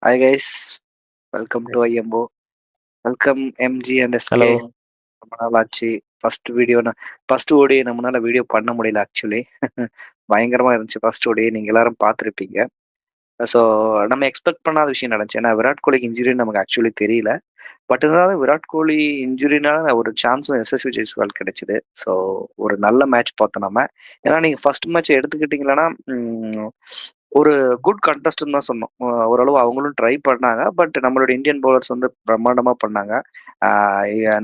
Hi guys, welcome to Yes. IMO. Welcome MG and SK. Hello. ரொம்ப நாள் ஆச்சு. First ஓடி நம்மளால வீடியோ பண்ண முடியல ஆக்சுவலி. பயங்கரமா இருந்துச்சு ஃபர்ஸ்ட் ஓடி. நீங்க எல்லாரும் பார்த்துருப்பீங்க. ஸோ நம்ம எக்ஸ்பெக்ட் பண்ணாத விஷயம் நடந்துச்சு. ஏன்னா விராட் கோலிக்கு இன்ஜுரின்னு நமக்கு ஆக்சுவலி தெரியல. பட் இருந்தாலும் விராட் கோலி இன்ஜுரினால ஒரு சான்ஸும் எஸ்எஸ்வி ஜெய்ஸ்வால் கிடைச்சது. ஸோ ஒரு நல்ல மேட்ச் பார்த்தோம் நம்ம. ஏன்னா நீங்க ஃபர்ஸ்ட் மேட்ச் எடுத்துக்கிட்டீங்கன்னா ஒரு குட் கண்டஸ்ட்னு தான் சொன்னோம். ஓரளவு அவங்களும் ட்ரை பண்ணாங்க. பட் நம்மளோட இந்தியன் பவுலர்ஸ் வந்து பிரம்மாண்டமா பண்ணாங்க.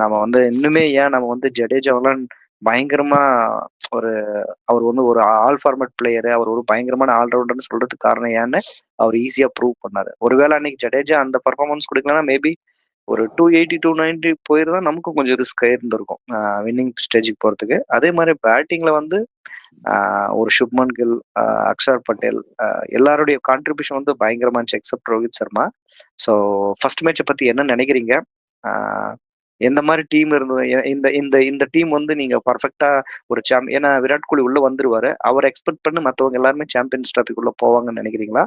நம்ம வந்து இன்னுமே ஏன் நம்ம வந்து ஜடேஜாவெல்லாம் பயங்கரமா ஒரு அவர் வந்து ஒரு ஆல் ஃபார்மேட் பிளேயரு, அவர் ஒரு பயங்கரமான ஆல்ரவுண்டர்னு சொல்றதுக்கு காரணம் ஏன்னு அவர் ஈஸியா ப்ரூவ் பண்ணாரு. ஒருவேளை அன்னைக்கு ஜடேஜா அந்த பர்ஃபார்மன்ஸ் கொடுக்கலன்னா மேபி ஒரு 280, 290 போயிருந்தா நமக்கும் கொஞ்சம் ரிஸ்க் இருந்திருக்கும் வின்னிங் ஸ்டேஜுக்கு போறதுக்கு. அதே மாதிரி பேட்டிங்ல வந்து ஒரு சுப்மன் கில், அக்ஷர் பட்டேல் எல்லாருடைய கான்ட்ரிபியூஷன் வந்து பயங்கரமா இருந்துச்சு accept Rohit Sharma. So first மேட்சை பத்தி என்ன நினைக்கிறீங்க? எந்த மாதிரி டீம் இருந்தது? இந்த இந்த இந்த டீம் வந்து நீங்க பர்ஃபெக்டா ஒரு ஏன்னா விராட் கோலி உள்ள வந்துருவாரு. அவர் எக்ஸ்பெக்ட் பண்ணி மற்றவங்க எல்லாருமே சாம்பியன்ஸ் ட்ராஃபிக்குள்ள போவாங்கன்னு நினைக்கிறீங்களா?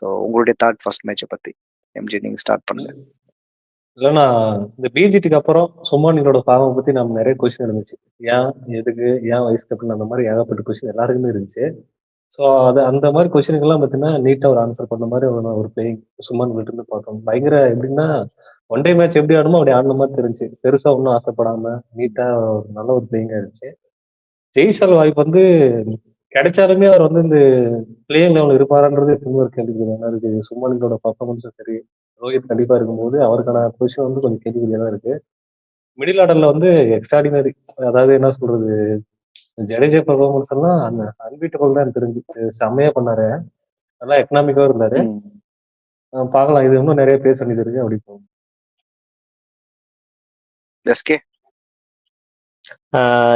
ஸோ உங்களுடைய தாட் ஃபர்ஸ்ட் மேட்சை பத்தி எம்ஜி நீங்க ஸ்டார்ட் பண்ணுங்க. இல்லைன்னா இந்த பிஜிடிக்கு அப்புறம் சும்மானியோட ஃபார்மை பத்தி நம்ம நிறைய கொஸ்டின் இருந்துச்சு. ஏன், எதுக்கு, ஏன் வைஸ் கேப்டன், அந்த மாதிரி ஏகப்பட்ட கொஸ்டின் எல்லாருக்குமே இருந்துச்சு. ஸோ அது அந்த மாதிரி கொஸ்டினுக்கெல்லாம் பார்த்தீங்கன்னா நீட்டாக ஒரு ஆன்சர் பண்ண மாதிரி ஒரு பிளேயிங் சுமன் கிட்ட இருந்து பார்த்தோம். பயங்கர எப்படின்னா ஒன் டே மேட்ச் எப்படி ஆடணுமோ அப்படி ஆடின மாதிரி தெரிஞ்சு, பெருசா ஒன்றும் ஆசைப்படாம நீட்டா நல்ல ஒரு பிளேயிங்கா இருந்துச்சு. ஜெய்சால் வாய்ப்பு வந்து கிடைச்சாலுமே அவர் வந்து இந்த பிளேயிங் லெவல் இருப்பாரான்றது எப்பவுமே ஒரு கேள்விக்குறி. ஏன்னா அதுக்கு சுமனியோட பர்ஃபார்மன்ஸும் சரி, ரோஹித் கண்டிப்பா இருக்கும்போது அவருக்கான பொசிஷன் வந்து கொஞ்சம் கேள்விக்குறியா தான் இருக்கு. மிடில் ஆர்டர்ல வந்து எக்ஸ்ட்ராடினரி, அதாவது என்ன சொல்றது, ஜடேஜா பெர்ஃபார்மன்ஸ் எல்லாம் அந்த அன்பீட்டபிள் தான் எனக்கு தெரிஞ்சு. செம்மையா பண்ணாரு, நல்லா எக்கனாமிக்காவும் இருந்தாரு. பார்க்கலாம், இது இன்னும் நிறைய பேச வேண்டியது இருக்கு. அப்படி போகும். எஸ்கே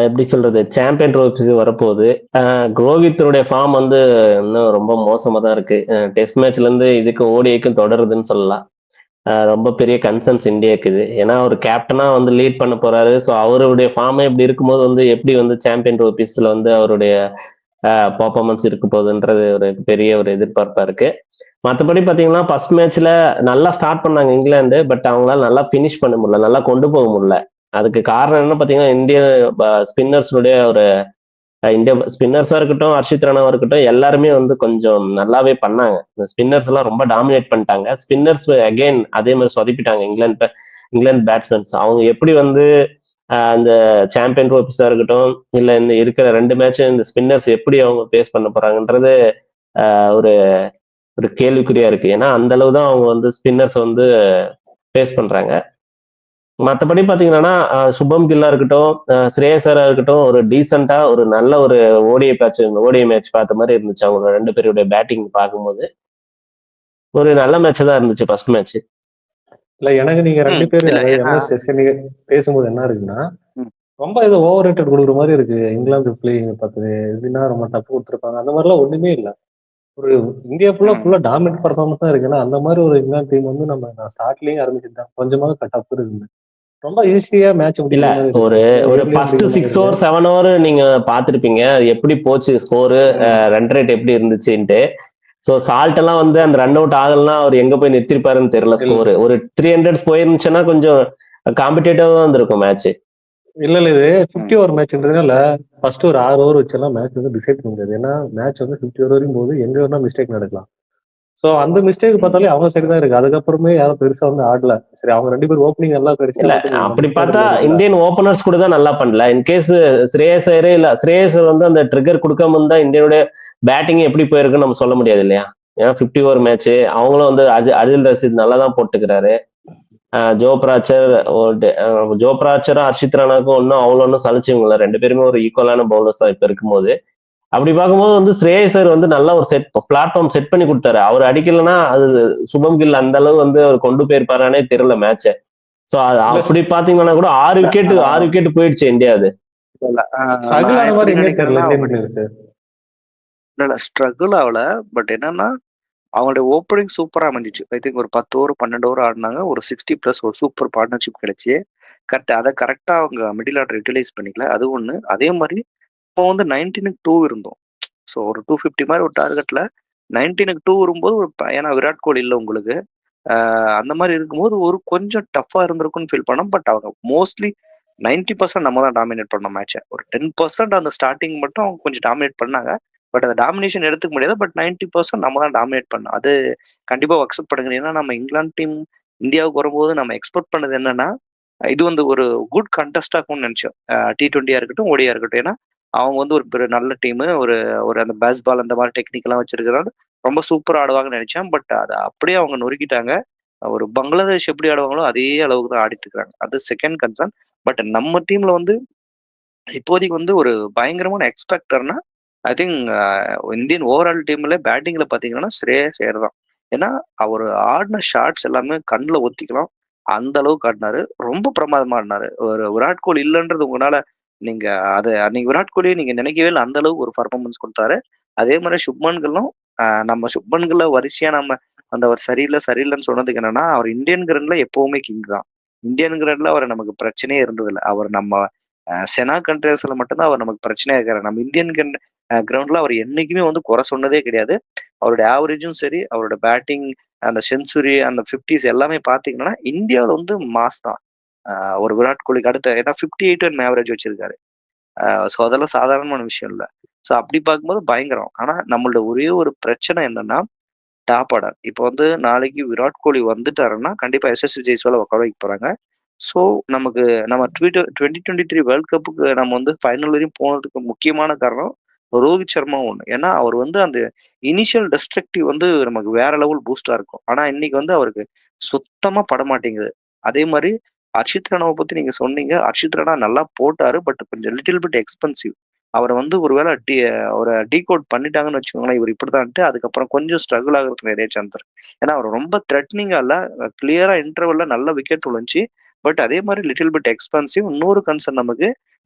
எப்படி சொல்றது, சாம்பியன் ட்ரோஃபி வரப்போகுது. ரோஹித்தினுடைய ஃபார்ம் வந்து இன்னும் ரொம்ப மோசமா தான் இருக்கு. டெஸ்ட் மேட்ச்ல இருந்து இதுக்கு ஓடிஐக்கும் தொடருதுன்னு சொல்லலாம். ரொம்ப பெரிய கன்சர்ன்ஸ் இந்தியாவுக்கு இது. ஏன்னா அவர் கேப்டனா வந்து லீட் பண்ண போறாரு. ஸோ அவருடைய ஃபார்மே இப்படி இருக்கும்போது வந்து எப்படி வந்து சாம்பியன் ட்ரோஃபிஸ்ல வந்து அவருடைய பர்ஃபார்மன்ஸ் இருக்க போகுதுன்றது ஒரு பெரிய ஒரு எதிர்பார்ப்பா இருக்கு. மற்றபடி பார்த்தீங்கன்னா ஃபர்ஸ்ட் மேட்ச்ல நல்லா ஸ்டார்ட் பண்ணாங்க இங்கிலாந்து. பட் அவங்களால நல்லா ஃபினிஷ் பண்ண முடியல, நல்லா கொண்டு போக முடியல. அதுக்கு காரணம் என்ன பார்த்தீங்கன்னா இந்திய ஸ்பின்னர்ஸுடைய ஒரு இந்திய ஸ்பின்னர்ஸா இருக்கட்டும், ஹர்ஷித் ராணாவா இருக்கட்டும், எல்லாருமே வந்து கொஞ்சம் நல்லாவே பண்ணாங்க. இந்த ஸ்பின்னர்ஸ் எல்லாம் ரொம்ப டாமினேட் பண்ணிட்டாங்க. ஸ்பின்னர்ஸ் அகைன் அதே மாதிரி சொதப்பிட்டாங்க. இங்கிலாந்து பேட்ஸ்மேன்ஸ் அவங்க எப்படி வந்து அந்த சாம்பியன் ட்ரோஃபிஸா இருக்கட்டும், இல்ல இந்த இருக்கிற 2 மேட்ச் இந்த ஸ்பின்னர்ஸ் எப்படி அவங்க ஃபேஸ் பண்ண போறாங்கன்றது ஒரு ஒரு கேள்விக்குறியா இருக்கு. ஏன்னா அந்த அளவு தான் அவங்க வந்து ஸ்பின்னர்ஸ் வந்து ஃபேஸ் பண்றாங்க. மற்றபடி பாத்தீங்கன்னா சுபம் கில்லா இருக்கட்டும், ஸ்ரேயஸரா இருக்கட்டும், ஒரு டீசெண்டா ஒரு நல்ல ஒரு ஓடிஐ மேட்ச் பார்த்த மாதிரி இருந்துச்சு. அவங்க 2 பேருடைய பேட்டிங் பார்க்கும்போது ஒரு நல்ல மேட்ச் தான் இருந்துச்சு ஃபர்ஸ்ட் மேட்ச். இல்ல, எனக்கு நீங்க 2 பேரும் அதாவது எம்எஸ் எஸ்கே நீங்க பேசும்போது என்ன இருக்குன்னா, ரொம்ப இது ஓவர் ரேட்டட் கொடுக்குற மாதிரி இருக்கு. இங்கிலாந்து பிளேயிங் பார்த்தது எப்படின்னா ரொம்ப டஃப் கொடுத்துருப்பாங்க, அந்த மாதிரிலாம் ஒண்ணுமே இல்லை. ஒரு இந்தியா ஃபுல்லா டாமினேட் பர்ஃபார்மன்ஸ் தான் இருக்கு. ஏன்னா அந்த மாதிரி ஒரு இங்கிலாந்து டீம் வந்து நம்ம ஸ்டார்ட்லயும் ஆரம்பிச்சுதான் கொஞ்சமாக டஃப் இருக்கு. ரொம்ப ஈஸியா மேட்ச் இல்ல, ஒரு ஃபர்ஸ்ட் 6 ஓவர் 7 ஓவர் நீங்க பாத்திருப்பீங்க எப்படி போச்சு ஸ்கோரு, ரன் ரேட் எப்படி இருந்துச்சுன்ட்டு. சோ சால்ட் எல்லாம் வந்து அந்த ரன் அவுட் ஆகலன்னா அவர் எங்க போய் நிறுத்திருப்பாருன்னு தெரியல. ஸ்கோர் ஒரு 300 போயிருந்துச்சுன்னா கொஞ்சம் காம்படிட்டிவா தான் இருக்கும் மேட்ச். இல்ல இது 50 ஓவர் மேட்ச்ன்றதுனால ஃபர்ஸ்ட் ஒரு 6 ஓவர் வச்செல்லாம் மேட்ச் வந்து டிசைட் பண்ண முடியாது. ஏன்னா மேட்ச் வந்து 50 ஓவர் வரைக்கும் போது எங்க வேணா மிஸ்டேக் நடக்கலாம். சோ அந்த மிஸ்டேக் பார்த்தாலே அவங்க சைடு தான் இருக்கு. அதுக்கப்புறமே யாரும் பெருசா வந்து ஆடல. சரி, அவங்க 2 பேரும் ஓப்பனிங் நல்லா கிடைச்சு அப்படி பார்த்தா இந்தியன் ஓபனர்ஸ் கூட தான் நல்லா பண்ணல. இன்கேஸ் ஸ்ரேயஸ் ஐயரே இல்ல, ஸ்ரேயஸ் வந்து அந்த ட்ரிகர் கொடுக்காம இருந்தா இந்தியனுடைய பேட்டிங் எப்படி போயிருக்குன்னு நம்ம சொல்ல முடியாது இல்லையா? ஏன்னா 50 ஓவர் மேட்ச் அவங்களும் வந்து அஜில் ரஷீத் நல்லா தான் போட்டுக்கிறாரு. ஜோப்ராச்சரும் ஹர்ஷித் ராணாக்கும் ஒன்னும் சலிச்சுங்களா, 2 பேருமே ஒரு ஈக்குவலான பவுலர்ஸ் தான் இப்ப இருக்கும்போது. அப்படி பார்க்கும்போது வந்து ஸ்ரேயஸர் வந்து நல்லா ஒரு பிளாட்ஃபார்ம் செட் பண்ணி கொடுத்தாரு. அவர் அடிக்கலன்னா அது சுபம் கில் அந்த அளவு வந்து அவர் கொண்டு போயிருப்பாரானே தெரியல மேட்ச. சோ அப்படி பாத்தீங்கன்னா கூட 6 விக்கெட் போயிடுச்சு இந்தியா. அது ஸ்ட்ரகிள் ஆகல. பட் என்னன்னா அவங்களுடைய ஓப்பனிங் சூப்பரா அமைஞ்சிச்சு. ஐ திங்க் ஒரு 10 ஓவர் 12 ஓவர் ஆடினாங்க. ஒரு 60+ ஒரு சூப்பர் பார்ட்னர்ஷிப் கிடைச்சி அதை கரெக்டா அவங்க மிடில் ஆர்டர் யூட்டிலைஸ் பண்ணிக்கல. அது ஒண்ணு. அதே மாதிரி இப்போ வந்து 19க்கு 2 இருந்தோம். ஸோ ஒரு 250 மாதிரி ஒரு டார்கெட்ல 19க்கு 2 வரும்போது ஏன்னா விராட் கோலி இல்லை உங்களுக்கு. அந்த மாதிரி இருக்கும்போது ஒரு கொஞ்சம் டஃப்பா இருந்திருக்கும்னு ஃபீல் பண்ணோம். பட் அவங்க மோஸ்ட்லி 90% நம்ம தான் டாமினேட் பண்ணோம் மேட்சை. ஒரு 10% அந்த ஸ்டார்டிங் மட்டும் அவங்க கொஞ்சம் டாமினேட் பண்ணாங்க. பட் அந்த டாமினேஷன் எடுத்துக்க முடியாது. பட் 90% நம்ம தான் டாமினேட் பண்ணோம். அது கண்டிப்பா அக்செப்ட் பண்ணுங்க. ஏன்னா நம்ம இங்கிலாந்து டீம் இந்தியாவுக்கு வரும்போது நம்ம எக்ஸ்பெக்ட் பண்ணது என்னன்னா, இது வந்து ஒரு குட் கண்டெஸ்டா இருக்கும்னு நினைச்சோம். T20 இருக்கட்டும், ODI இருக்கட்டும். ஏன்னா அவங்க வந்து ஒரு நல்ல டீமு. ஒரு ஒரு அந்த பேஸ் பால் அந்த மாதிரி டெக்னிக்லாம் வச்சிருக்கிறனால ரொம்ப சூப்பரா ஆடுவாங்கன்னு நினைச்சேன். பட் அத அப்படியே அவங்க நொறுக்கிட்டாங்க. ஒரு பங்களாதேஷ் எப்படி ஆடுவாங்களோ அதே அளவுக்கு தான் ஆடிட்டு இருக்காங்க. அது செகண்ட் கன்சர்ன். பட் நம்ம டீம்ல வந்து இப்போதைக்கு வந்து ஒரு பயங்கரமான எக்ஸ்பெக்டர்னா, ஐ திங்க் இந்தியன் ஓவரால் டீம்ல பேட்டிங்ல பார்த்தீங்கன்னா, ஸ்ரேயஸ் ஐயர் தான். ஏன்னா, அவரு ஆடின ஷாட்ஸ் எல்லாமே கண்ல ஒத்திக்கலாம். அந்த அளவுக்கு ஆடினாரு. ரொம்ப பிரமாதமா ஆடினாரு. ஒரு விராட் கோலி இல்லன்றது உங்கனால நீங்க அத அன்னைக்கு விராட் கோலிய நீங்க நினைக்கவே இல்ல. அந்த அளவுக்கு ஒரு பெர்ஃபார்மன்ஸ் குடுத்தாரு. அதே மாரி சுப்மன் கில்லும் நம்ம சுப்மன் கில்ல வரிசையா நம்ம அந்த அவர் சரியில்ல, சரியில்லன்னு சொன்னதுக்கு என்னன்னா, அவர் இந்தியன் கிரவுண்ட்ல எப்பவுமே கிங் தான். இந்தியன் கிரவுண்ட்ல அவர நமக்கு பிரச்சனையே இருந்ததில்ல. அவர் நம்ம செனா கண்ட்ரீஸ்ல மட்டும் தான் அவர் நமக்கு பிரச்சனையா இருக்காரு. நம்ம இந்தியன் கிரவுண்ட்ல அவர் என்னைக்குமே வந்து குறை சொன்னதே கிடையாது. அவருடைய ஆவரேஜும் சரி, அவரோட பேட்டிங், அந்த செஞ்சுரி, அந்த 50ஸ் எல்லாமே பார்த்தீங்கன்னா, இந்தியாவுல வந்து மாஸ் தான். ஒரு விராட் கோலிக்கு அடுத்து ஏன்னா 58 ரன் ஆவரேஜ் வச்சிருக்காரு. ஸோ அதெல்லாம் சாதாரணமான விஷயம் இல்ல. ஸோ அப்படி பார்க்கும்போது பயங்கரம். ஆனா நம்மளோட ஒரே ஒரு பிரச்சனை என்னன்னா, டாப் ஆர்டர். இப்போ வந்து நாளைக்கு விராட் கோலி வந்துட்டாருன்னா, கண்டிப்பா எஸ்எஸ்வி ஜெய்ஸ்வால உட்கார வைக்க போறாங்க. ஸோ நமக்கு நம்ம 2023 வேர்ல்ட் கப்புக்கு நம்ம வந்து ஃபைனல் வரையும் போனதுக்கு முக்கியமான காரணம் ரோஹித் சர்மா ஒண்ணு. ஏன்னா, அவர் வந்து அந்த இனிஷியல் டெஸ்ட்ரக்டிவ் வந்து நமக்கு வேற லெவல் பூஸ்ட்டா இருக்கும். ஆனா இன்னைக்கு வந்து அவருக்கு சுத்தமா படமாட்டேங்குது. அதே மாரி அர்ஷித் ராணாவ பத்தி நீங்க சொன்னீங்க. அர்ஷித் ராணா நல்லா போட்டாரு. பட் கொஞ்சம் லிட்டில் பிட் எக்ஸ்பென்சிவ். அவர வந்து ஒரு வேள அவர டீகோட் பண்ணிட்டாங்கன்னு வச்சுக்கோங்களேன். இவரு இப்படிதான்ட்டு அதுக்கப்புறம் கொஞ்சம் ஸ்ட்ரகுள் ஆகுறதுக்கு நெறைய சான்ஸ் இருக்கு. ஏன்னா, அவர் ரொம்ப த்ரெட்னிங்கா இல்ல. கிளியரா இன்டர்வல்ல நல்ல விக்கெட் விழுந்துச்சு. பட் அதே மாரி லிட்டில் பிட் எக்ஸ்பென்சிவ். இன்னொரு கன்சர்ன் நமக்கு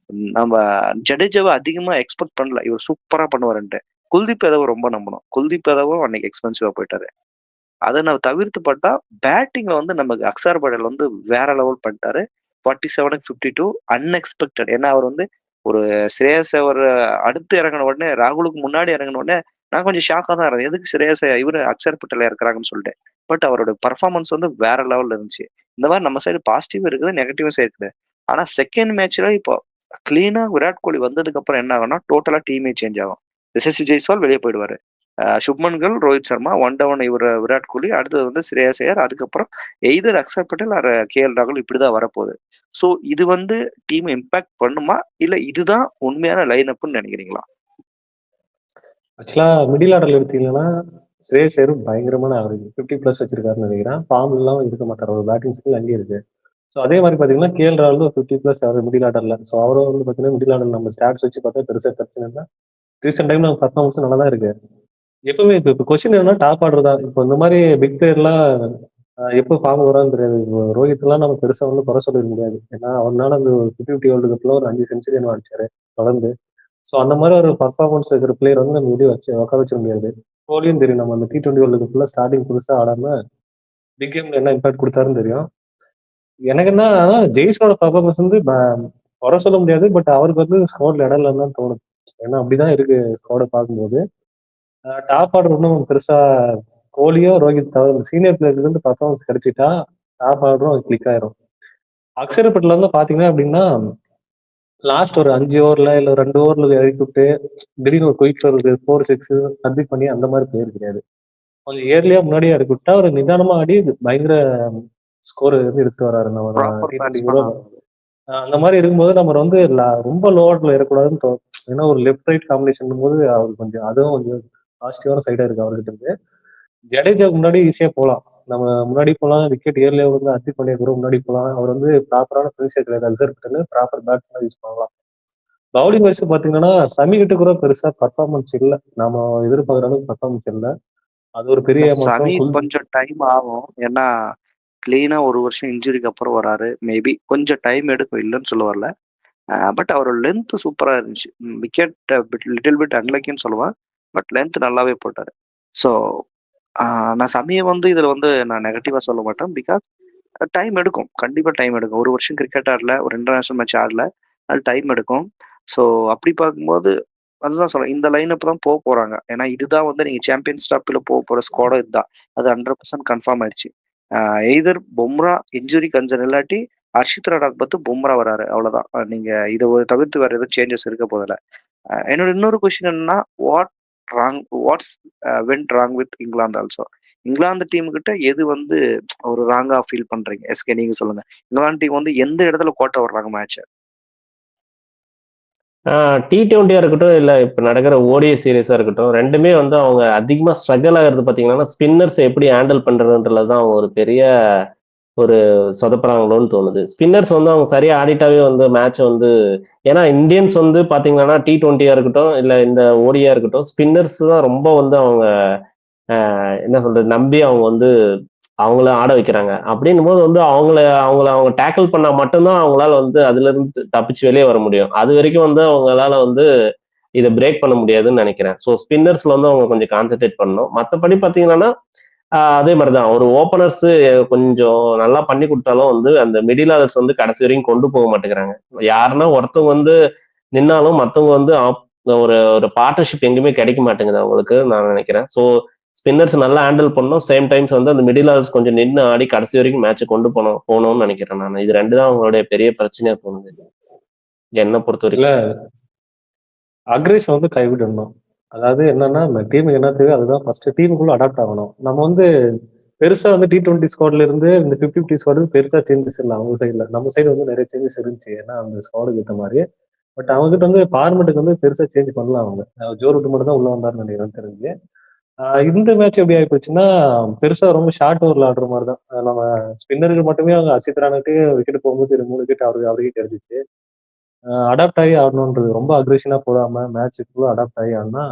நம்ம ஜடேஜாவ அதிகமா எக்ஸ்பெக்ட் பண்ணல. இவர் சூப்பரா பண்ணுவாருன்ட்டு. குல்தீப் யாதவ ரொம்ப நம்புனோம். குல்தீப் யாதவும் அன்னைக்கு எக்ஸ்பென்சிவா போயிட்டாரு. அத நான் தவிர்த்து பார்த்தா, பேட்டிங்ல வந்து நமக்கு அக்ஸர் படேல் வந்து வேற லெவல் பண்ணிட்டாரு. 47க்கு 52 அன்எக்ஸ்பெக்டட். ஏன்னா, அவர் வந்து ஒரு ஸ்ரேயஸ் அவர் அடுத்து இறங்குன உடனே ராகுலுக்கு முன்னாடி இறங்குன உடனே நான் கொஞ்சம் ஷாக்கா தான் இருந்தேன். எதுக்கு ஸ்ரேயஸ் இவரு அக்ஸர் பட்டேல இறக்குறாங்கன்னு சொல்லிட்டு. பட் அவரோட பெர்ஃபார்மன்ஸ் வந்து வேற லெவல்ல இருந்துச்சு. இந்த மாரி நம்ம சைடு பாசிட்டிவும் இருக்குது, நெகட்டிவும் இருக்குது. ஆனா செகண்ட் மேட்ச்ல இப்போ கிளீனா விராட் கோலி வந்ததுக்கு அப்புறம் என்ன ஆகும்னா, டோட்டலா டீமே சேஞ்ச் ஆகும். எஸ்எஸ்வி ஜெய்ஸ்வால் வெளிய போயிடுவாரு. சுப்மன் கில், ரோஹித் சர்மா, ஒன் டவுன் இவரு விராட் கோலி, அடுத்தது வந்து ஸ்ரேயஸ் ஐயர், அதுக்கப்புறம் either Axar Patel or KL ராகுல் இப்படிதான் வரப்போகுது. ஸோ இது வந்து டீம் இம்பாக்ட் பண்ணுமா? இல்ல இதுதான் உண்மையான லைன் அப்ன்னு நினைக்கிறீங்களா? ஆக்சுவலா மிடில் ஆர்டர்ல எடுத்தீங்கன்னா ஸ்ரேயஸ் ஐயர் பயங்கரமான ஆவரேஜ் 50+ வச்சிருக்காருன்னு நினைக்கிறேன். ஃபார்ம் இல்லாம இருக்க மாட்டார். ஒரு பேட்டிங் ஸ்கில் அங்கேயே இருக்கு. ஸோ அதே மாதிரி பாத்தீங்கன்னா KL ராகுல் 50+ அவர் மிடில் ஆர்டர்ல. ஸோ அவரும் வந்து பாத்தீங்கன்னா மிடில் ஆர்டர் நம்ம ஸ்டாட்ஸ் வச்சு பார்த்தா பெருசா பிரச்சனை இல்லை. ரீசெண்ட் டைம்ல நம்ம பர்ஃபார்மன்ஸ் நல்லா தான் இருக்கு. எப்பவுமே இப்போ கொஸ்டின் என்னன்னா டாப் ஆர்டர் தான். இப்போ இந்த மாதிரி பிக் பிளேயர்லாம் எப்போ ஃபார்ம் வரான்னு தெரியாது. இப்போ ரோஹித்லாம் நம்ம பெருசா வந்து குறை சொல்ல முடியாது. ஏன்னா அவனால அந்த 50 வேர்ல்டு கப்ல ஒரு 5 செஞ்சுரி என்ன அடிச்சாரு தொடர்ந்து. ஸோ அந்த மாதிரி ஒரு பர்ஃபார்மன்ஸ் இருக்கிற பிளேயர் வந்து நம்ம வெளியே வச்சு உட்கார வச்சிட முடியாது. கோலியும் தெரியும் நம்ம அந்த T20 வேர்ல்டு கப்ல ஸ்டார்டிங் புதுசா ஆடாம பிக் கேம்ல என்ன இம்பாக்ட் கொடுத்தாருன்னு தெரியும். எனக்கு என்ன ஜெய்ஸோட பர்ஃபார்மன்ஸ் வந்து குறை சொல்ல முடியாது. பட் அவருக்கு வந்து ஸ்குவாட்ல இடம் இல்லைன்னு தான் தோணுது. ஏன்னா அப்படிதான் இருக்கு ஸ்குவாட பார்க்கும்போது. டாப் ஆர்டர் ஒன்றும் பெருசா கோலியோ ரோஹித் தவிர சீனியர் பிளேயர்ல இருந்து பர்ஃபார்மன்ஸ் கிடைச்சிட்டா டாப் ஆர்டரும் கிளிக் ஆயிரும். அக்ஷர் பட்டேல் வந்து பாத்தீங்கன்னா அப்படின்னா லாஸ்ட் ஒரு 5 ஓவர்ல இல்ல 2 ஓவர்ல இறக்கி விட்டு திடீர்னு ஒரு குயிக் வருது 4-6 கம்ப்ளீட் பண்ணி அந்த மாதிரி பிளேயர் கிடையாது. கொஞ்சம் ஏர்லியா முன்னாடியே இறக்கி விட்டா ஒரு நிதானமா ஆடி பயங்கர ஸ்கோர் வந்து எடுத்து வராரு நம்ம ப்ராப்பர் T20 கூட. பேட்ஸ்மேனா அந்த மாதிரி இருக்கும்போது நம்ம வந்து ரொம்ப லோ ஆர்டர்ல இருக்கக்கூடாதுன்னு தோணும். ஏன்னா ஒரு லெஃப்ட் ரைட் காம்பினேஷன் போது அவர் கொஞ்சம் அதுவும் கொஞ்சம் பாசிட்டிவான சைடா இருக்கு அவர்கிட்ட இருந்து. ஜடேஜாக்கு முன்னாடி ஈஸியா போலாம். நம்ம முன்னாடி போலாம். விக்கெட் ஏர்லியா வந்து அத்தி பண்ணிய கூட முன்னாடி போலாம். அவர் வந்து ப்ராப்பரான பினிஷர் கிடையாது. Axar Patel proper batsman use பண்ணலாம். பவுலிங் வைஸ் பாத்தீங்கன்னா சமி கிட்ட கூட பெருசா பர்ஃபார்மன்ஸ் இல்ல. நாம எதிர்பார்க்குற அளவுக்கு பர்ஃபார்மன்ஸ் இல்ல. அது ஒரு பெரிய சமி ஏமாற்றம். கொஞ்சம் டைம் ஆகும். ஏன்னா கிளீனா ஒரு வருஷம் இன்ஜுரிக்கு அப்புறம் வராரு. மேபி கொஞ்சம் டைம் எடுக்கும், இல்லைன்னு சொல்ல வரல. பட் அவரோட லென்த் சூப்பரா இருந்துச்சு. விக்கெட் லிட்டில் பிட் அன்லக்கின்னு சொல்லுவேன். பட் லென்த் நல்லாவே போட்டாரு. ஸோ நான் சமியை வந்து இதுல வந்து நான் நெகட்டிவா சொல்ல மாட்டேன். பிகாஸ் டைம் எடுக்கும். கண்டிப்பா டைம் எடுக்கும். ஒரு வருஷம் கிரிக்கெட் ஆடல, ஒரு இன்டர்நேஷனல் மேட்ச் ஆடல. அது டைம் எடுக்கும். ஸோ அப்படி பார்க்கும்போது அதுதான் சொல்றேன். இந்த லைன் அப் தான் போறாங்க. ஏன்னா இதுதான் வந்து நீங்க சாம்பியன்ஸ் ட்ராஃபில போற ஸ்குவாடும் இதுதான். அது 100% கன்ஃபார்ம் ஆயிடுச்சு. எய்தர் பும்ரா இன்ஜுரி கன்சர்ன் இல்லாட்டி ஹர்ஷித் ராணாக்கு பார்த்து பும்ரா வராரு அவ்வளவுதான். நீங்க இதை தவிர்த்து வேற எதுவும் சேஞ்சஸ் இருக்க போதில்ல. என்னோட இன்னொரு கொஸ்டின் என்னன்னா, what's went wrong with England also. England team கிட்ட எது வந்து ஒரு ராங்கா ஃபீல் பண்றீங்க? எஸ்கே நீங்க சொல்லுங்க. இங்கிலாந்து டீம் வந்து எந்த இடத்துல கோட்டை வர்றாங்க மேட்ச்? T20 இருக்கட்டும், இல்ல இப்ப நடக்கிற ஓடிஐ சீரீஸா இருக்கட்டும், ரெண்டுமே வந்து அவங்க அதிகமா ஸ்ட்ரகிள் ஆகிறது பாத்தீங்கன்னா, ஸ்பின்னர்ஸ் எப்படி ஹேண்டில் பண்றதுன்றதுதான் அவங்க ஒரு பெரிய ஒரு சொதப்புறாங்களோன்னு தோணுது. ஸ்பின்னர்ஸ் வந்து அவங்க சரியா ஆடிட்டாவே வந்து மேட்ச் வந்து, ஏன்னா இந்தியன்ஸ் வந்து பாத்தீங்கன்னா T20 இருக்கட்டும், இல்ல இந்த ஓடியா இருக்கட்டும், ஸ்பின்னர்ஸ் தான் ரொம்ப வந்து அவங்க என்ன சொல்றது, நம்பி அவங்க வந்து அவங்கள ஆட வைக்கிறாங்க. அப்படின்னும் போது வந்து அவங்க டேக்கிள் பண்ணா மட்டும்தான் அவங்களால வந்து அதுல இருந்து தப்பிச்சு வெளியே வர முடியும். அது வரைக்கும் வந்து அவங்களால வந்து இதை பிரேக் பண்ண முடியாதுன்னு நினைக்கிறேன். ஸோ ஸ்பின்னர்ஸ்ல வந்து அவங்க கொஞ்சம் கான்சென்ட்ரேட் பண்ணணும். மற்றபடி பாத்தீங்கன்னா அதே மாதிரிதான் ஒரு ஓப்பனர்ஸ் கொஞ்சம் நல்லா பண்ணி கொடுத்தாலும் வந்து அந்த மிடில் ஆர்டர்ஸ் வந்து கடைசி வரைக்கும் கொண்டு போக மாட்டேங்கிறாங்க. யாருன்னா ஒருத்தவங்க வந்து நின்னாலும் மத்தவங்க வந்து ஒரு ஒரு பார்ட்னர்ஷிப் எங்கேயுமே கிடைக்க மாட்டேங்குது அவங்களுக்கு, நான் நினைக்கிறேன். ஸோ ஸ்பின்னர்ஸ் நல்லா ஹேண்டில் பண்ணணும், சேம் டைம்ஸ் வந்து அந்த மிடில் ஆர்டர்ஸ் கொஞ்சம் நின்று ஆடி கடைசி வரைக்கும் மேட்சை கொண்டு போகணும்னு நினைக்கிறேன் நான். இது ரெண்டு தான் அவங்களுடைய பெரிய பிரச்சனையா தோணுது என்னை பொறுத்த இல்ல வரைக்கும். அக்ரேஷன் வந்து கைவிடணும். அதாவது என்னன்னா, இந்த டீமுக்கு என்ன தேவை அதுதான் ஃபர்ஸ்ட் டீமுக்குள்ள அடாப்ட் ஆகணும். நம்ம வந்து பெருசா வந்து T20 ஸ்குவாட்ல இருந்து இந்த 50-50 ஸ்குவாடு பெருசா சேஞ்சஸ் இல்லை அவங்க சைடுல. நம்ம சைடு வந்து நிறைய சேஞ்சஸ் இருந்துச்சு, ஏன்னா அந்த ஸ்குவாடுக்கு ஏற்ற மாதிரி. பட் அவங்ககிட்ட வந்து ஃபார்மெட்டுக்கு வந்து பெருசா சேஞ்ச் பண்ணலாம் அவங்க. ஜோ ரூட் மட்டும் தான் உள்ள வந்தாருன்னு நினைக்கிறேன் தெரிஞ்சு. இந்த மேட்ச் எப்படி ஆகி போச்சுன்னா, பெருசா ரொம்ப ஷார்ட் ஓவர்ல ஆடுற மாதிரி தான். நம்ம ஸ்பின்னருக்கு மட்டுமே அவங்க ஹர்ஷித் ராணாக்கு விக்கெட் போகும்போது 3 விக்கெட் அவருக்கே கிடைச்சிச்சு. அடாப்ட் ஆகி ஆடணுன்றது, ரொம்ப அக்ரெஷனா போடாம மேட்சுக்குள்ள அடாப்ட் ஆகி ஆடினா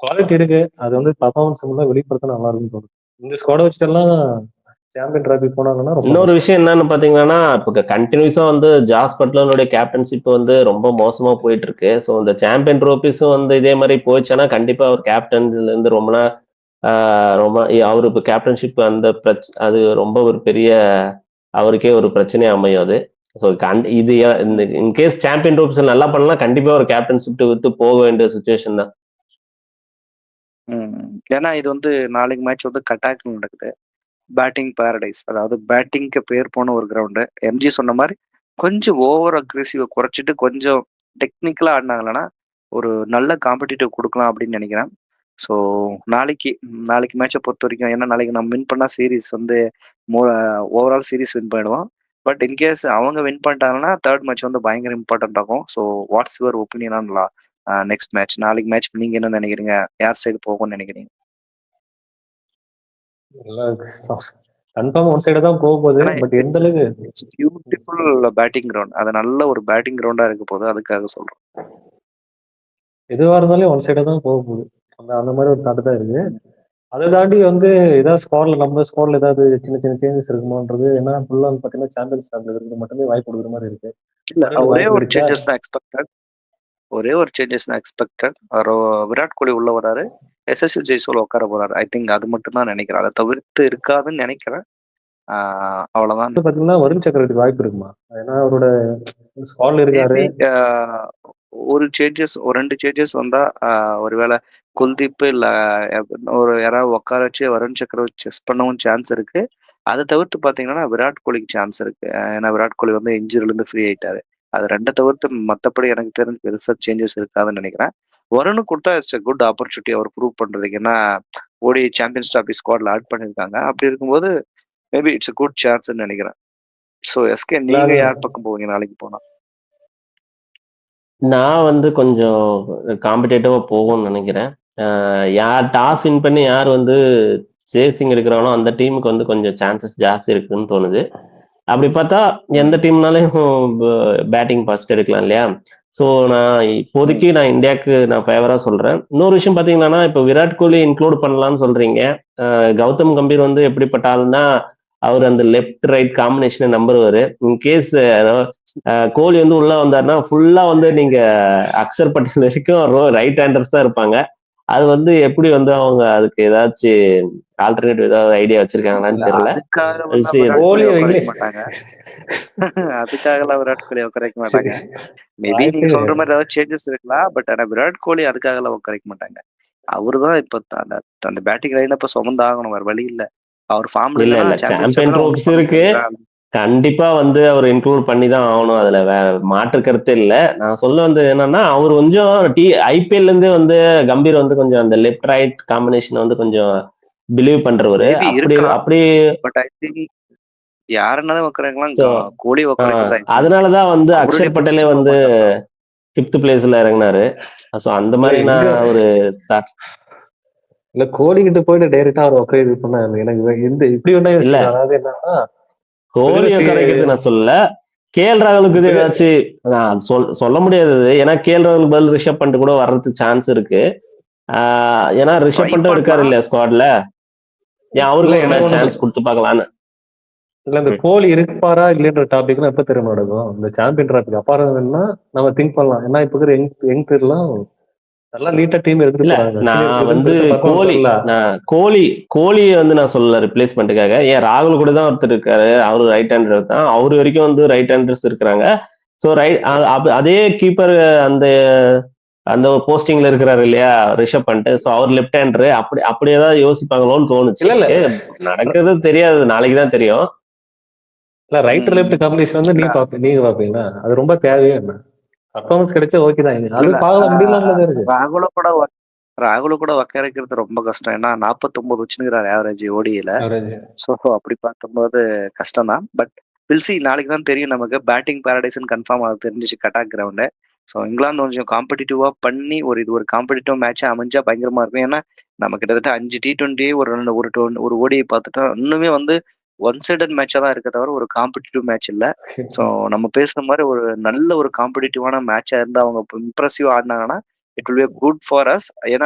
குவாலிட்டி இருக்கு. அது வந்து பர்ஃபார்மன்ஸ் வெளிப்படுத்த நல்லா இருக்குன்னு தோணுது. இந்த ஸ்குவாட வச்சுட்டெல்லாம் சாம்பியன் டிராபி போனாங்கன்னா ரொம்ப இன்னொரு கஷ்டம். விஷயம் என்னன்னு பாத்தீங்கன்னா, இப்போ கண்டினியூஸா வந்து ஜாஸ் பட்லருடைய கேப்டன்ஷிப் வந்து ரொம்ப மோசமா போயிட்டு இருக்கு. ஸோ இந்த சாம்பியன் ட்ரோபிஸும் வந்து இதே மாதிரி போயிடுச்சுன்னா கண்டிப்பா அவர் கேப்டன்ல இருந்து ரொம்ப அவரு இப்போ கேப்டன்ஷிப் அந்த அது ரொம்ப ஒரு பெரிய அவருக்கே ஒரு பிரச்சனையா அமையும் அது. ஸோ இது இந்த இன்கேஸ் சாம்பியன் ட்ரோபிஸ் நல்லா பண்ணலாம், கண்டிப்பா ஒரு கேப்டன்ஷிப் விட்டு போக வேண்டிய சுச்சுவேஷன் தான். ஏன்னா இது வந்து நாளைக்கு மேட்ச் வந்து கட்டாக்ல நடக்குது. பேட்டிங் பாரடைஸ், அதாவது பேட்டிங்க்கு பேர் போன ஒரு கிரவுண்டு. எம்ஜி சொன்ன மாதிரி கொஞ்சம் ஓவர் அக்ரெசிவை குறைச்சிட்டு கொஞ்சம் டெக்னிக்கலா ஆடினாங்கன்னா ஒரு நல்ல காம்படிட்டிவ் கொடுக்கலாம் அப்படின்னு நினைக்கிறேன். ஸோ நாளைக்கு மேட்சை பொறுத்த வரைக்கும், ஏன்னா நாளைக்கு நம்ம வின் பண்ணா சீரீஸ் வந்து ஓவரால் சீரீஸ் வின் பண்ணிடுவோம். பட் இன்கேஸ் அவங்க வின் பண்ணிட்டாங்கன்னா தேர்ட் மேட்ச் வந்து பயங்கர இம்பார்ட்டன்ட் ஆகும். So what's your opinion on next match? நாளைக்கு மேட்ச் நீங்க என்ன நினைக்கிறீங்க? யார் சைடு போகும்னு நினைக்கிறீங்க? கன்ஃபார்ம் ஒன் சைடு தான் போக போகுது. பட் எந்த அளவுக்கு பியூட்டிஃபுல் பேட்டிங் கிரவுண்ட், அது நல்ல ஒரு பேட்டிங் கிரவுண்டா இருக்க போகுது, அதுக்காக சொல்றேன். எதுவா இருந்தாலும் ஒன் சைடா தான் போக போகுது. அந்த மாதிரி ஒரு தாட்டு தான் இருக்கு. அதை தாண்டி வந்து ஏதாவது நம்ம ஸ்குவாட்ல ஏதாவது சின்ன சின்ன சேஞ்சஸ் இருக்குமோன்றது. ஏன்னா ஃபுல்லா வந்து பாத்தீங்கன்னா சாம்பியன்ஸ் ஸ்டாப்ல இருக்கிறது மட்டுமே வாய்ப்பு கொடுக்குற மாதிரி இருக்கு. இல்ல, ஒரே ஒரு சேஞ்சஸ் தான் எக்ஸ்பெக்டட். விராட் கோலி உள்ள வராரு, எஸ்எஸ்சி ஜெய்சோல் உட்கார போறாரு. ஐ திங்க் அது மட்டும் தான் நினைக்கிறேன். அதை தவிர்த்து இருக்காதுன்னு நினைக்கிறேன். அவ்வளவுதான். பாத்தீங்கன்னா வருண் சக்கரவர்த்தி வாய்ப்பு இருக்குமா? ஏன்னா அவரோட ஸ்குவாட்ல இருக்காரு. ஒரு 2 சேஞ்சஸ் வந்தா ஒருவேளை குல்தீப் இல்ல ஒரு யாராவது உட்கார வச்சு வருண் சக்கரவர்த்தி செஸ் பண்ணவும் சான்ஸ் இருக்கு. அதை தவிர்த்து பாத்தீங்கன்னா விராட் கோலிக்கு சான்ஸ் இருக்கு. ஏன்னா விராட் கோலி வந்து இன்ஜுரில இருந்து ஃப்ரீ ஆயிட்டாரு. அது ரெண்டை தவிர்த்து மற்றபடி எனக்கு தெரிஞ்சு பெருசா சேஞ்சஸ் இருக்காதுன்னு நினைக்கிறேன். வருண் கொடுத்தா இட்ஸ் குட் ஆப்பர்ச்சுனிட்டி அவர் ப்ரூவ் பண்றதுக்கு. ஏன்னா ஓடி சாம்பியன்ஸ் டிராபி ஸ்குவாட்ல ஆட் பண்ணிருக்காங்க. அப்படி இருக்கும்போது மேபி இட்ஸ் குட் சான்ஸ்ன்னு நினைக்கிறேன். ஸோ எஸ்கே நீங்க யார் பக்கம் போவீங்க நாளைக்கு போனா? நான் வந்து கொஞ்சம் காம்படேட்டிவா போகும்னு நினைக்கிறேன். யார் டாஸ் வின் பண்ணி யார் வந்து சேசிங் இருக்கிறானோ அந்த டீமுக்கு வந்து கொஞ்சம் சான்சஸ் ஜாஸ்தி இருக்குன்னு தோணுது. அப்படி பார்த்தா எந்த டீம்னாலையும் பேட்டிங் ஃபர்ஸ்ட் எடுக்கலாம் இல்லையா? ஸோ நான் இப்போதைக்கு நான் இந்தியாவுக்கு நான் ஃபேவரா சொல்றேன். இன்னொரு விஷயம் பார்த்தீங்கன்னா, இப்போ விராட் கோலி இன்க்ளூட் பண்ணலாம்னு சொல்றீங்க. கௌதம் கம்பீர் வந்து எப்படிப்பட்ட ஆளுன்னா அவர் அந்த லெஃப்ட் ரைட் காம்பினேஷனை நம்புறவர். இன்கேஸ் கோலி வந்து உள்ள வந்தாருன்னா ஃபுல்லா வந்து நீங்க அக்ஷர் பட்டேல் வரைக்கும் ரைட் ஹேண்டர்ஸ் தான் இருப்பாங்க. அது வந்து எப்படி வந்து அவங்க அதுக்கு ஏதாச்சும் ஆல்டர்னேட்டிவ் ஏதாவது ஐடியா வச்சிருக்காங்களான்னு தெரியல. அதுக்காக விராட் கோலி உட்கரைக்க மாட்டாங்க. மேபி நீங்க சொல்ற மாதிரி ஏதாவது சேஞ்சஸ் இருக்கலாம். பட் ஆனா விராட் கோலி அதுக்காக உட்கரைக்க மாட்டாங்க. அவருதான் இப்ப அந்த பேட்டிங் லைன் இப்ப சுமந்தாகணும், வேற வழி இல்ல. அவர் ஃபார்ம்ல இல்ல இல்லைன்னா இல்ல சாம்பியன்ஸ் சாம்பியன் ட்ரோபிஸ் இருக்கு, கண்டிப்பா வந்து அவர் இன்க்ளூட் பண்ணி தான் ஆகணும், அதுல மாற்று கருத்து இல்ல. நான் சொல்ல வந்தது என்னன்னா, அவர் கொஞ்சம் ஐபிஎல்ல இருந்து வந்து கம்பீர் வந்து கொஞ்சம் அந்த லெஃப்ட் ரைட் காம்பினேஷன் வந்து கொஞ்சம் பிலீவ் பண்றவரு. மேபி அப்படி இருக்கலாம். அப்படி பட் ஐ திங்க் யாருன்னாலும் வைக்கிறாங்களாம் so, கோலி வைக்கிறது அதனாலதான் வந்து அவருடைய அக்ஷர் பட்டேலே best வந்து format தான். 5th பிளேஸ்ல இறங்கினாரு. ஸோ அந்த மாதிரி இல்ல, நான் எங்க- ஒரு இல்ல கோலி கிட்ட போயிட்டு டைரக்டா அவர் உட்கார இது பண்ண எனக்கு எந்த இப்படி ஒண்ணா இல்ல யோசிக்கலாம். அதாவது என்னன்னா கோலியை business- கரைக்கிறது நான் சொல்லல. கேஎல் ராகுலுக்கு இது ஏதாச்சும் நான் சொல்ல முடியாது, ஏன்னா கேஎல் ராகுல் பதில் ரிஷப் பண்ணிட்டு கூட வர்றதுக்கு சான்ஸ் இருக்கு. ஏன்னா ரிஷப் பண்ணிட்டு இருக்காரு இல்லையா ஸ்குவாட்ல, ஏன் அவருக்கு இல்ல, ஒரு எனக்கு சான்ஸ் கொடுத்து பார்க்கலான்னு. இல்ல இந்த கோலி இருப்பாரா இல்லைன்ற டாபிக்லாம் எப்ப தெரியுமா நடக்கும்? இந்த சாம்பியன் ட்ராபிக் அப்பாறதுன்னா நம்ம திங்க் பண்ணலாம். ஏன்னா இப்ப இருக்கிற யங் பேர்லாம் நல்லா நீட்டா டீம் எடுத்துட்டு இல்ல போறாங்க. நான் வந்து கோலி கோலியை வந்து நான் சொல்லல ரிப்ளேஸ்மெண்ட்டுக்காக. ஏன் ராகுல் கூட தான் ஒருத்தர் இருக்காரு, அவரு ரைட் ஹேண்டர் தான், அவரு வரைக்கும் வந்து ரைட் ஹேண்டர்ஸ் இருக்கிறாங்க. ஸோ அதே கீப்பர் அந்த அந்த போஸ்டிங்ல இருக்கிறாரு இல்லையா ரிஷப் பண்ணிட்டு, ஸோ அவர் லெஃப்ட் ஹேண்டரு, அப்படி ஏதாவது யோசிப்பாங்களோன்னு தோணுச்சு. இல்ல. நடக்கிறது தெரியாது, நாளைக்கு தான் தெரியும். இல்ல ரைட் லெஃப்ட் காம்பினேஷன் வந்து நீங்க பாப்பீங்களா? அது ரொம்ப தேவையா என்ன? பர்ஃபார்மன்ஸ் கிடைச்சா ஓகே தான். அது பார்க்கலாம் முடியல இருக்கு. ராகுல கூட வைக்கிறது ரொம்ப கஷ்டம். ஏன்னா 49 வச்சுக்கிறாரு ஆவரேஜ் ஓடியில. ஸோ அப்படி பார்க்கும்போது கஷ்டம் தான். பட் வில்சி நாளைக்கு தான் தெரியும் நமக்கு. பேட்டிங் பேரடைஸ்ன்னு கன்ஃபார்ம் ஆக தெரிஞ்சிச்சு கட்டாக் கிரவுண்டு. ஸோ இங்கிலாந்து கொஞ்சம் காம்படிட்டிவா பண்ணி ஒரு காம்படிட்டிவ் மேட்சா அமைஞ்சா பயங்கரமா இருக்கும். ஏன்னா நம்ம கிட்டத்தட்ட 5 T20 ஒரு ஓடியை பார்த்துட்டோம். இன்னுமே வந்து ஒன் சைடட் மேட்சா தான் இருக்க தவிர ஒரு காம்படிட்டிவ் மேட்ச் இல்லை. ஸோ நம்ம பேசுன மாதிரி ஒரு நல்ல ஒரு காம்படிட்டிவான மேட்சா இருந்து அவங்க இம்ப்ரெசிவா ஆடினாங்கன்னா it will be good for us. ஏன்னா